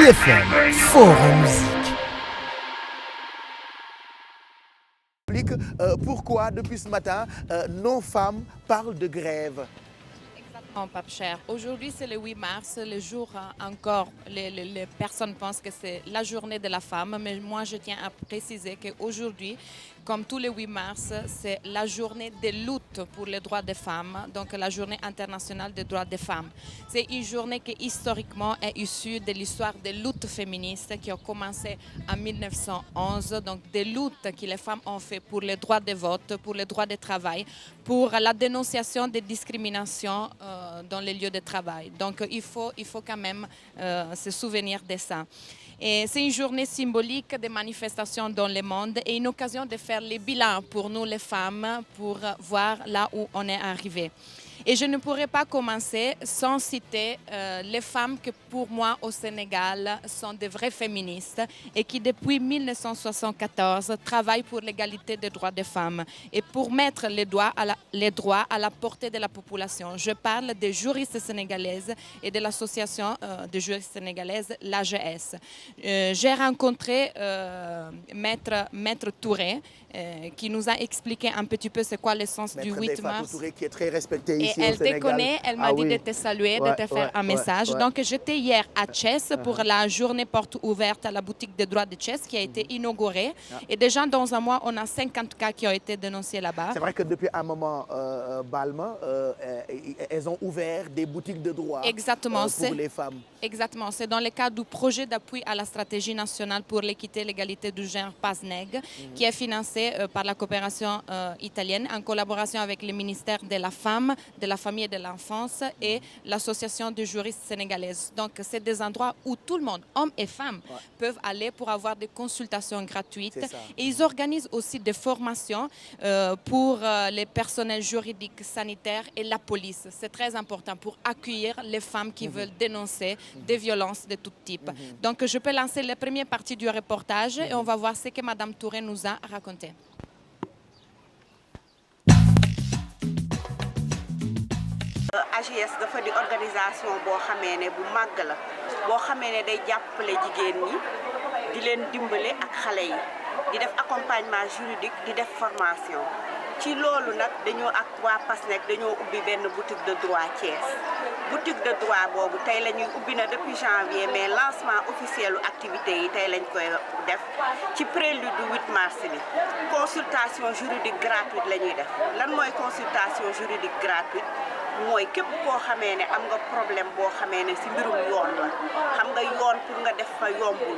IFM, fort en musique. Pourquoi, depuis ce matin, nos femmes parlent de grève? Exactement, Pape Cher. Aujourd'hui, c'est le 8 mars, le jour encore, les personnes pensent que c'est la journée de la femme, mais moi, je tiens à préciser qu'aujourd'hui, comme tous les 8 mars, c'est la journée de lutte pour les droits des femmes, donc la journée internationale des droits des femmes. C'est une journée qui historiquement est issue de l'histoire des luttes féministes qui ont commencé en 1911, donc des luttes que les femmes ont fait pour les droits de vote, pour les droits de travail, pour la dénonciation des discriminations dans les lieux de travail. Donc il faut quand même se souvenir de ça. Et c'est une journée symbolique de manifestations dans le monde et une occasion de faire les bilans pour nous les femmes, pour voir là où on est arrivé. Et je ne pourrais pas commencer sans citer les femmes que pour moi au Sénégal sont des vraies féministes et qui depuis 1974 travaillent pour l'égalité des droits des femmes et pour mettre les droits à la portée de la population. Je parle des juristes sénégalaises et de l'association des juristes sénégalaises, l'AGS. J'ai rencontré Maître Touré qui nous a expliqué un petit peu c'est quoi le sens du 8 mars. Touré qui est très respectée ici et elle au Sénégal. te connaît, elle m'a dit de te saluer, de te faire un message. Donc j'étais hier à Thiès pour la journée porte ouverte à la boutique des droits de Thiès qui a été inaugurée. Et déjà dans un mois, on a 50 cas qui ont été dénoncés là-bas. C'est vrai que depuis un moment, Balma, elles ont ouvert des boutiques de droits pour les femmes. Exactement, c'est dans le cadre du projet d'appui à la stratégie nationale pour l'équité et l'égalité du genre PASNEG, qui est financé par la coopération italienne en collaboration avec le ministère de la Femme, de la Famille et de l'Enfance et l'association des juristes sénégalaises. Donc c'est des endroits où tout le monde, hommes et femmes, peuvent aller pour avoir des consultations gratuites. Et ils organisent aussi des formations pour les personnels juridiques, sanitaires et la police. C'est très important pour accueillir les femmes qui veulent dénoncer des violences de tout type. Donc je peux lancer la première partie du reportage et on va voir ce que Madame Touré nous a raconté. AGS dafa di organisation boo xamee ne bu màgg la boo xamee ne day jàppale jigéen ñi di leen dimbale ak xale yi di def accompagnement juridique di def formation ci loolu nag dañoo ak waa PASNEG dañoo ubbi benn boutique de droit Thiès boutique de droit boobu tey la ñuy ubbi na depuis janvier mais lancement officiel u activité yi tey lañ koy def ci prélude du 8 mars bi consultation juridique gratuite la ñuy def lan mooy consultation juridique gratuite mooy képp koo xamee ne am nga problème boo xamee ne ci mbirum yoon la xam nga yoon pour nga def fa yombul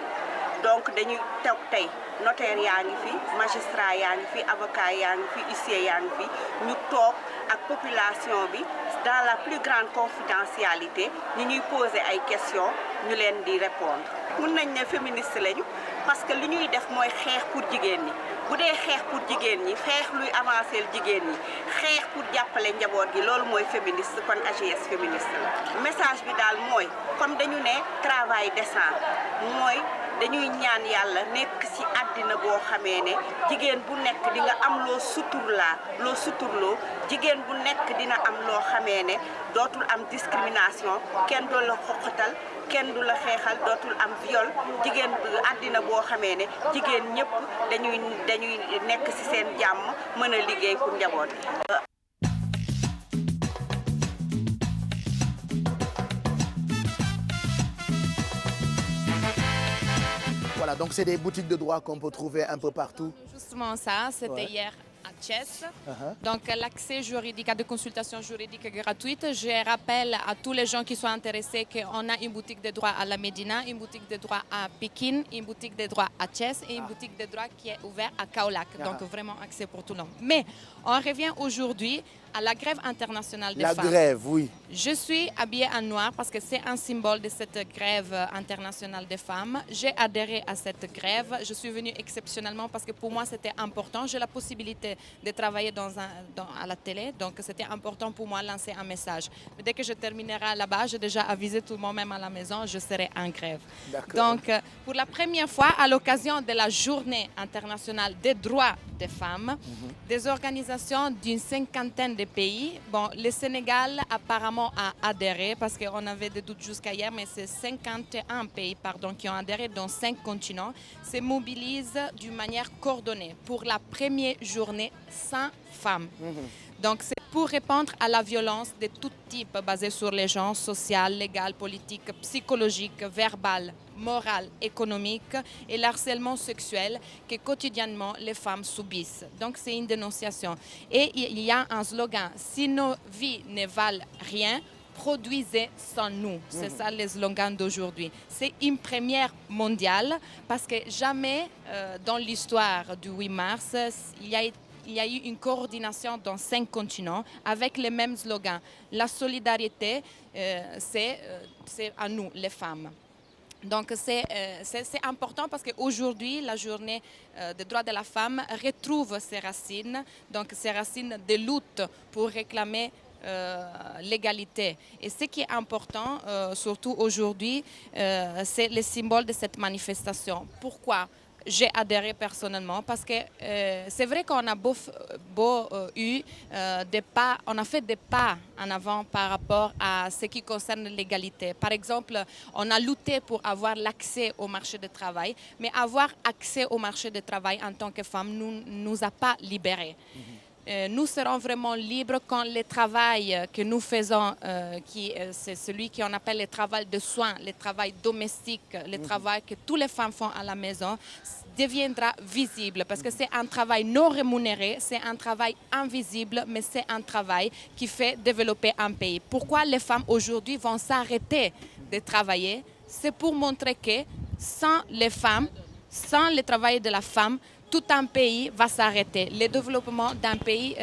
donc dañuy toog tey notaire yaa ngi fi magistrat yaa ngi fi avocat yaa ngi fi huissier yaa ngi fi ñu toog ak population bi dans la plus grande confidentialité ñi ñuy poser ay questions ñu leen di répondre mun nañ ne féministe lañu parce que li ñuy def mooy xeex pour jigéen ñi bu dee xeex pour jigéen ñi xeex luy avancer jigéen ñi xeex pour jàppale njaboot gi loolu mooy féministe kon AGS féministe la message bi daal mooy comme dañu ne travail décent mooy dañuy ñaan yàlla nekk ci àddina boo xamee ne jigéen bu nekk di nga am loo suturloo jigéen bu nekk dina am loo xamee ne dootul am discrimination kenn du la xoqatal kenn du la xeexal dootul am viol jigéen àddina boo xamee ne jigéen ñëpp dañuy nekk ci seen jàmm mën a liggéey pour njaboot bi. Voilà, donc c'est des boutiques de droit qu'on peut trouver un peu partout. Justement ça, c'était hier à Thiès. Donc l'accès juridique à des consultations juridiques gratuites. Je rappelle à tous les gens qui sont intéressés qu'on a une boutique de droit à la Médina, une boutique de droit à Pékin, une boutique de droit à Thiès et une boutique de droit qui est ouverte à Kaolack. Donc vraiment accès pour tout le monde. Mais on revient aujourd'hui à la grève internationale des femmes. La grève, oui. Je suis habillée en noir parce que c'est un symbole de cette grève internationale des femmes. J'ai adhéré à cette grève. Je suis venue exceptionnellement parce que pour moi c'était important. J'ai la possibilité de travailler à la télé. Donc, c'était important pour moi de lancer un message. Mais dès que je terminerai là-bas, j'ai déjà avisé tout le monde, même à la maison, je serai en grève. Donc, pour la première fois, à l'occasion de la Journée internationale des droits des femmes, des organisations d'une 50aine de pays, bon, le Sénégal apparemment a adhéré, parce qu'on avait des doutes jusqu'à hier, mais c'est 51 pays qui ont adhéré dans 5 continents, se mobilisent d'une manière coordonnée pour la première journée sans femmes. Donc, c'est pour répondre à la violence de tout type basée sur les genres, sociales, légales, politiques, psychologiques, verbales, morales, économiques et l'harcèlement sexuel que quotidiennement les femmes subissent. Donc, c'est une dénonciation. Et il y a un slogan, si nos vies ne valent rien, produisez sans nous. C'est ça le slogan d'aujourd'hui. C'est une première mondiale parce que jamais dans l'histoire du 8 mars, il y a eu une coordination dans 5 continents avec les mêmes slogans. La solidarité, c'est à nous, les femmes. Donc, c'est important parce qu'aujourd'hui, la journée des droits de la femme retrouve ses racines, donc ses racines de lutte pour réclamer l'égalité. Et ce qui est important, surtout aujourd'hui, c'est le symbole de cette manifestation. Pourquoi j'ai adhéré personnellement? Parce que c'est vrai qu'on a on a fait des pas en avant par rapport à ce qui concerne l'égalité. Par exemple, on a lutté pour avoir l'accès au marché du travail, mais avoir accès au marché du travail en tant que femme ne nous a pas libérés. Nous serons vraiment libres quand le travail que nous faisons, c'est celui qu'on appelle le travail de soins, le travail domestique, le travail que toutes les femmes font à la maison, deviendra visible. Parce que c'est un travail non rémunéré, c'est un travail invisible, mais c'est un travail qui fait développer un pays. Pourquoi les femmes aujourd'hui vont s'arrêter de travailler? C'est pour montrer que sans les femmes, sans le travail de la femme, tout un pays va s'arrêter. Le développement d'un pays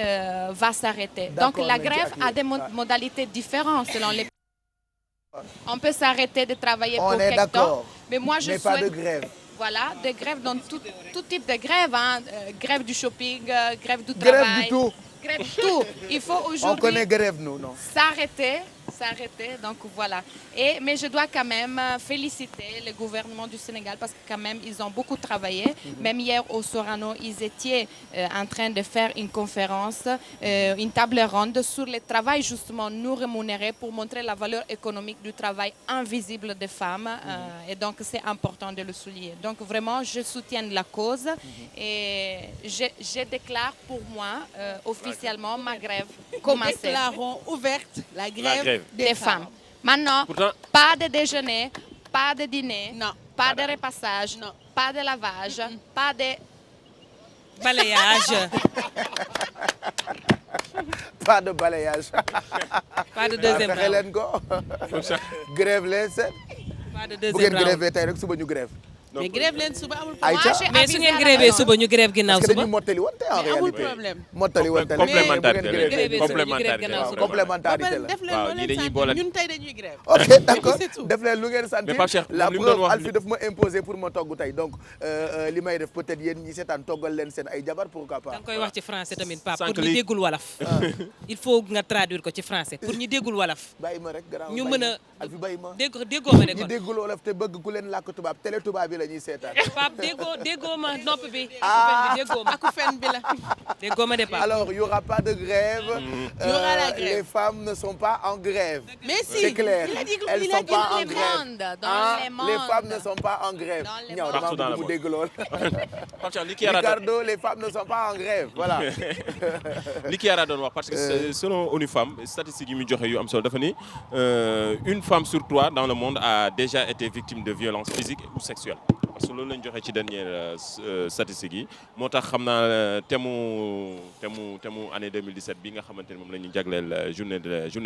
va s'arrêter. Donc la grève a des modalités différentes selon les pays. On peut s'arrêter de travailler pour quelque temps. Mais moi, je souhaite pas de grève. Voilà, des grèves dans tout type de grève. Grève du shopping, grève du travail. Grève du tout. Grève du tout. Il faut aujourd'hui... On connaît grève, nous, non? S'arrêter. Donc voilà. Mais je dois quand même féliciter le gouvernement du Sénégal parce que quand même ils ont beaucoup travaillé. Même hier au Sorano, ils étaient en train de faire une conférence, une table ronde sur le travail justement non rémunéré pour montrer la valeur économique du travail invisible des femmes. Et donc c'est important de le souligner. Donc vraiment, je soutiens la cause et je déclare pour moi officiellement ma grève commencée. Nous déclarons ouverte la grève des femmes. Maintenant, pas de déjeuner, pas de dîner, pas de repassage, pas de lavage, pas de balayage. Pas de balayage. Pas de deuxième round. Grève leen seen. Pas de deuxième round. grève tey rek suba ñu grève. Mais grève leen suba amul problème. mais su ngeen grève suba ñu grève ginnaaw suba. parce que dañuy mottali woon tey en réalité. amul problème. mottali woon tey. complémentarité la. def leen loo leen sant ñun tey dañuy grève. ok d'accord def leen lu ngeen sant. la preuve Alfie daf ma imposer pour ma togg tey donc li may def peut-être yéen ñi seetaan toggal leen seen ay jabar pourquoi pas. da nga koy wax ci français tamit Pape pour ñu déggul wolof. il faut nga traduire ko ci français pour ñu déggul wolof. bàyyi ma rek grand ñu mën a Alfie bàyyi ma. déggoo ma de kon ñi déggul wolof te bëgg ku leen làkk tubaab télé tubaab bi la ñuy seetaan. Pape déggoo ma nopp bi. déggoo ma aku fen bi la. déggoo ma de Pape. alors il y aura pas de grève. Il y aura la grève. Les femmes ne sont pas en grève. Mais si c'est clair. Elles sont pas en grève. Les femmes ne sont pas en grève. Partout dans le monde. Ricardo, les femmes ne sont pas en grève. Voilà. li ki yara doon wax parce que selon ONU Femmes statistiques yi mu joxe yu am solo dafa ni une femme sur 3 dans le monde a déjà été victime de violences physiques ou sexuelles. parce que loolu lañ joxe ci dernière statistiques yi moo tax xam naa thème année 2017 bi nga xamante ne moom la ñu jagleel journée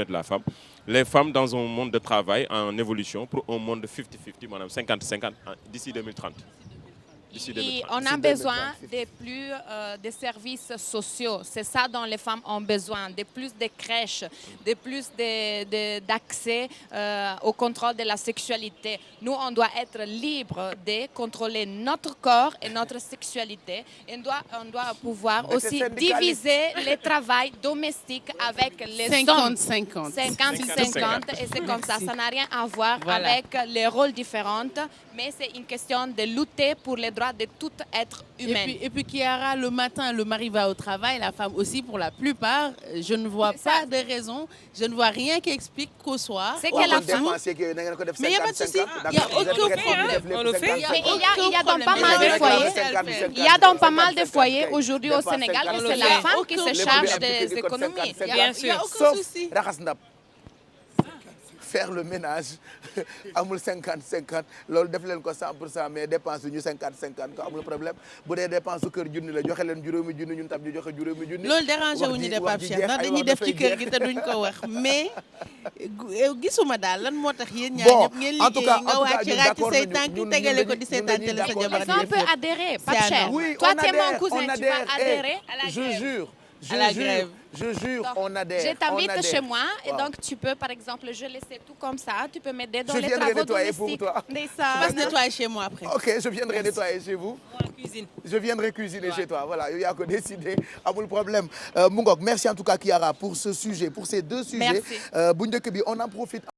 de la femme. Les femmes dans un monde de travail en évolution pour un monde 50-50 maanaam 50-50 d'ici 2030. Et on a besoin de services sociaux. C'est ça dont les femmes ont besoin, de plus de crèches, de plus d'accès au contrôle de la sexualité. Nous, on doit être libre de contrôler notre corps et notre sexualité. Et on doit pouvoir aussi diviser le travail domestique avec les 50-50. 50-50. Et c'est comme ça. Ça n'a rien à voir avec les rôles différents, mais c'est une question de lutter pour les droits de tout être humain. Et puis Chiara, le matin, le mari va au travail, la femme aussi pour la plupart. Je ne vois pas de raison, je ne vois rien qui explique qu'au soir. C'est que la femme... Mais il n'y a pas de souci, il n'y a aucun problème. On le fait. Il y a dans pas mal de foyers. Il y a dans pas mal de foyers aujourd'hui au Sénégal que c'est la femme qui se charge des économies. Bien sûr. Il n'y a aucun souci. Faire le ménage amul 50-50 loolu def leen ko 100% mais dépense ñu 50-50 ko amul problème bu dee dépense su kër junni la joxe leen juróomi junni ñun tam ñu joxe juróomi junni. loolu dérangé wu ñu de Pape Cheikh ndax dañuy def ci kër gi te duñ ko wax mais gisuma daal lan moo tax yéen ñaar ñëpp ngeen liggéey nga wàcc ràcc say tànk tegale ko di seetaan télé sa jabar On peut adhérer, pas cher. Toi, tu es mon cousin, tu vas adhérer à la grève. Je jure, on adhère. Je t'invite chez moi et donc tu peux, par exemple, je laisse tout comme ça. Tu peux m'aider dans les travaux nettoyer domestiques. pour toi. Je passe nettoyer chez moi après. Ok, je viendrai nettoyer chez vous. Cuisine. Je viendrai cuisiner chez toi. Voilà, il y a que décider. Amul problème. Mungok, merci en tout cas Chiara pour ce sujet, pour ces deux sujets. Merci. Bu njëkk bi on en profite.